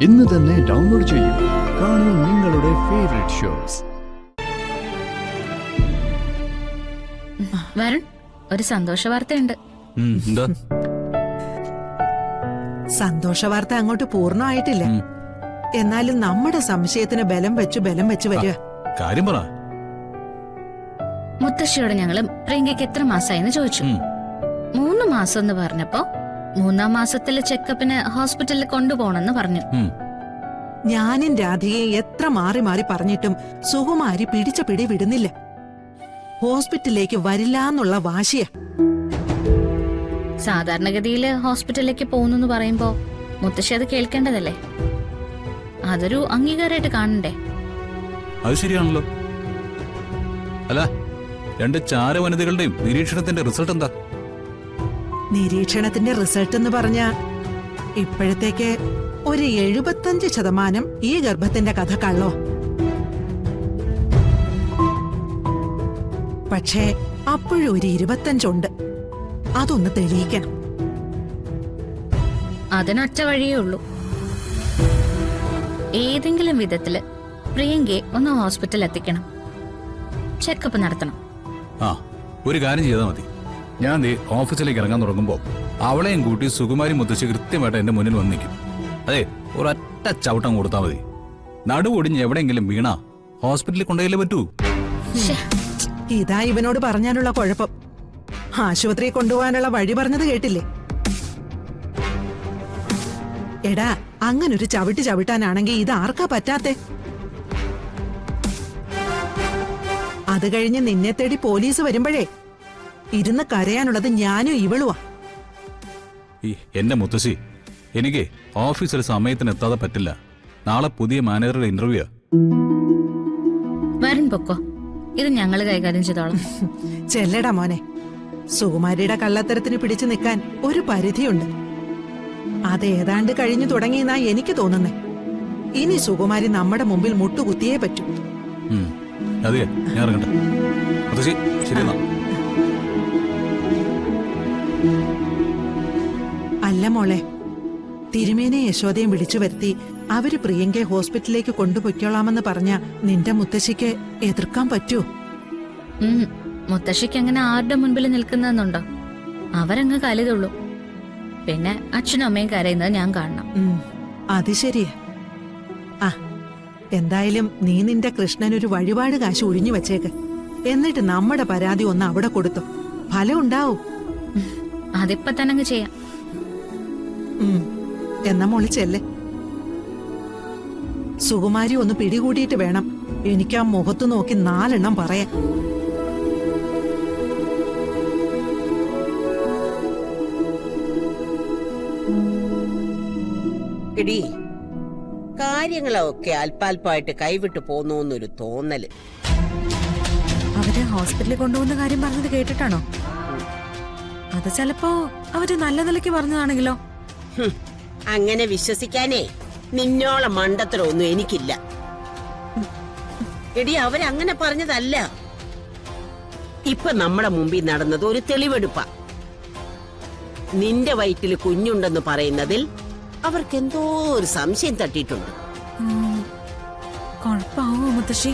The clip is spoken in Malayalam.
ഇന്ന് തന്നെ ഡൗൺലോഡ് ചെയ്യൂ. കാണൂ നിങ്ങളുടെ ഫേവറേറ്റ് ഷോസ്. വരുൺ, ഒരു സന്തോഷ വാർത്തയുണ്ട്. സന്തോഷ വാർത്ത അങ്ങോട്ട് പൂർണ്ണമായിട്ടില്ല. എന്നാലും നമ്മുടെ സംശയത്തിന് ബലം വെച്ച് വരിക. കാര്യം പറ. മുത്തശ്ശിയോട് ഞങ്ങള് പ്രിയങ്കയ്ക്ക് എത്ര മാസമായെന്ന് ചോദിച്ചു. 3 മാസം എന്ന് പറഞ്ഞപ്പോ 3-ാം മാസത്തിലെ ചെക്കപ്പിന് ഹോസ്പിറ്റലിൽ കൊണ്ടുപോകണമെന്ന് പറഞ്ഞു. ഞാനും രാധികയെ എത്ര മാറി മാറി പറഞ്ഞിട്ടും സുകുമാരി പിടിച്ച പിടി വിടുന്നില്ല. ഹോസ്പിറ്റലിലേക്ക് വരില്ലാന്നുള്ള വാശിയാ. സാധാരണഗതിയില് ഹോസ്പിറ്റലിലേക്ക് പോകുന്നു പറയുമ്പോ മുത്തശ്ശി അത് കേൾക്കേണ്ടതല്ലേ? അതൊരു അംഗീകാരമായിട്ട് കാണണ്ടേ? അത് ശരിയാണല്ലോ. അല്ല, 2 ചാര വനിതകളുടെയും നിരീക്ഷണത്തിന്റെ റിസൾട്ട് എന്താ? നിരീക്ഷണത്തിന്റെ റിസൾട്ട് എന്ന് പറഞ്ഞ ഇപ്പോഴത്തേക്ക് ഒരു 75% ഈ ഗർഭത്തിന്റെ കഥ കള്ളോ. പക്ഷേ അപ്പോഴും ഒരു 25 ഉണ്ട്. അതൊന്ന് തെളിയിക്കണം. അതിനൊറ്റ വഴിയേ ഉള്ളൂ. ഏതെങ്കിലും വിധത്തില് പ്രിയങ്കയെ ഒന്ന് ഹോസ്പിറ്റലിൽ എത്തിക്കണം, ചെക്കപ്പ് നടത്തണം. ആ, ഒരു കാര്യം ചെയ്താൽ മതി. ഞാൻ ഓഫീസിലേക്ക് ഇറങ്ങാൻ തുടങ്ങുമ്പോ അവളെയും കൂട്ടി സുകുമാരി മുത്തശ്ശി കൃത്യമായിട്ട് എന്റെ മുന്നിൽ വന്ന് നിൽക്കും. അതെ, ഒരൊറ്റ ചവിട്ടം കൊടുത്താൽ മതി. നടുവൊടിഞ്ഞ് എവിടെയെങ്കിലും വീണാ ഹോസ്പിറ്റലിൽ കൊണ്ടുപോയില്ലേ പറ്റൂ. ഇതാ ഇവനോട് പറഞ്ഞാലുള്ള കുഴപ്പം. ആശുപത്രിയിൽ കൊണ്ടുപോകാനുള്ള വഴി പറഞ്ഞത് കേട്ടില്ലേ? എടാ, അങ്ങനൊരു ചവിട്ടാനാണെങ്കിൽ ഇത് ആർക്കാ പറ്റാത്തെ? അത് കഴിഞ്ഞ് നിന്നെ തേടി പോലീസ് വരുമ്പോഴേ ഇരുന്ന് കരയാനുള്ളത് ഞാനും ഇവളുവാ. എന്റെ മുത്തശ്ശി, എനിക്ക് ഓഫീസിൽ സമയത്തിന് എത്താതെ പറ്റില്ല. നാളെ പുതിയ മാനേജറുടെ ഇന്റർവ്യൂ. വരുൺ പൊക്കോ, ഇത് ഞങ്ങള് കൈകാര്യം ചെയ്തോളാം. ചെല്ലടാ മോനെ. സുകുമാരിയുടെ കള്ളത്തരത്തിന് പിടിച്ചു നിൽക്കാൻ ഒരു പരിധിയുണ്ട്. അതേതാണ്ട് കഴിഞ്ഞു തുടങ്ങിയെന്നാ എനിക്ക് തോന്നുന്നേ. ഇനി സുകുമാരി നമ്മുടെ മുമ്പിൽ മുട്ടുകുത്തിയേ പറ്റൂ. അതെ, ഞാൻ ഇറങ്ങട്ടെ മുത്തശ്ശി. ശരി. അല്ല മോളെ, തിരുമേനെ യശോദയും വിളിച്ചു വരുത്തി അവര് പ്രിയങ്കയെ ഹോസ്പിറ്റലിലേക്ക് കൊണ്ടുപോയിക്കോളാമെന്ന് പറഞ്ഞ നിന്റെ മുത്തശ്ശിക്ക് എതിർക്കാൻ പറ്റുമോ? മുത്തശ്ശിക്ക് അങ്ങനെ ആരുടെ മുൻപിൽ നിൽക്കുന്നുണ്ടോ? അവരങ്ങ് കലിതുള്ളൂ. പിന്നെ അച്ഛനും അമ്മയും കരയുന്നത് ഞാൻ കാണണം. അത് ശരിയാ. ആ, എന്തായാലും നീ നിന്റെ കൃഷ്ണനൊരു വഴിപാട് കാശ് ഒഴിഞ്ഞു വെച്ചേക്ക്. എന്നിട്ട് നമ്മുടെ പരാതി ഒന്ന് അവിടെ കൊടുത്തു. ഫലം ഉണ്ടാവും. അതിപ്പോ തന്നെ അങ്ങ് ചെയ്യാം. എന്നാ മോളി ചെല്ലേ. സുകുമാരി ഒന്ന് പിടികൂടിയിട്ട് വേണം എനിക്ക് ആ മുഖത്ത് നോക്കി 4 എണ്ണം പറയാൻ. എടീ, കാര്യങ്ങളൊക്കെ അല്പാൽപ്പായിട്ട് കൈവിട്ടു പോന്നൊരു തോന്നല്. അവര് ഹോസ്പിറ്റലിൽ കൊണ്ടുപോകുന്ന കാര്യം പറഞ്ഞത് കേട്ടിട്ടാണോ? അത് ചിലപ്പോ അവര് നല്ല നിലയ്ക്ക് പറഞ്ഞതാണെങ്കിലോ? അങ്ങനെ വിശ്വസിക്കാനേ നിന്നോളം മണ്ടത്തരമൊന്നും എനിക്കില്ല. എടി, അവരങ്ങനെ പറഞ്ഞതല്ല. ഇപ്പൊ നമ്മുടെ മുമ്പിൽ നടന്നത് ഒരു തെളിവെടുപ്പാ. നിന്റെ വയറ്റിൽ കുഞ്ഞുണ്ടെന്ന് പറയുന്നതിൽ അവർക്കെന്തോ ഒരു സംശയം തട്ടിയിട്ടുണ്ട്. കുഴപ്പമാവോ മുത്തശ്ശി?